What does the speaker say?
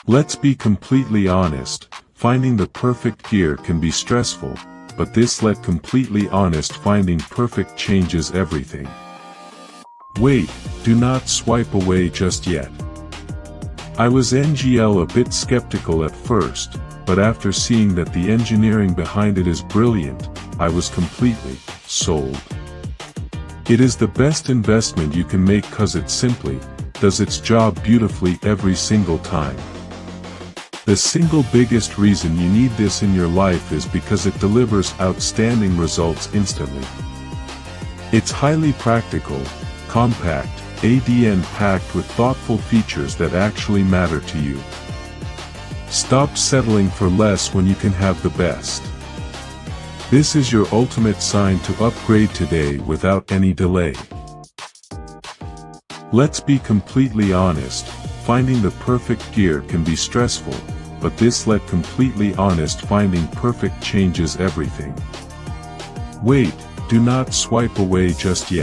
Let's be completely honest, finding the perfect gear can be stressful, but let completely honest, finding perfect changes everything. Wait, do not swipe away just yet. I was a bit skeptical at first, but after seeing that the engineering behind it is brilliant, I was completely sold. It is the best investment you can make cause it simply does its job beautifully every single time. The single biggest reason you need this in your life is because it delivers outstanding results instantly. It's highly practical, compact, and packed with thoughtful features that actually matter to you. Stop settling for less when you can have the best. This is your ultimate sign to upgrade today without any delay. Let's be completely honest, finding the perfect gear can be stressful, but let completely honest, finding perfect changes everything. Wait, do not swipe away just yet.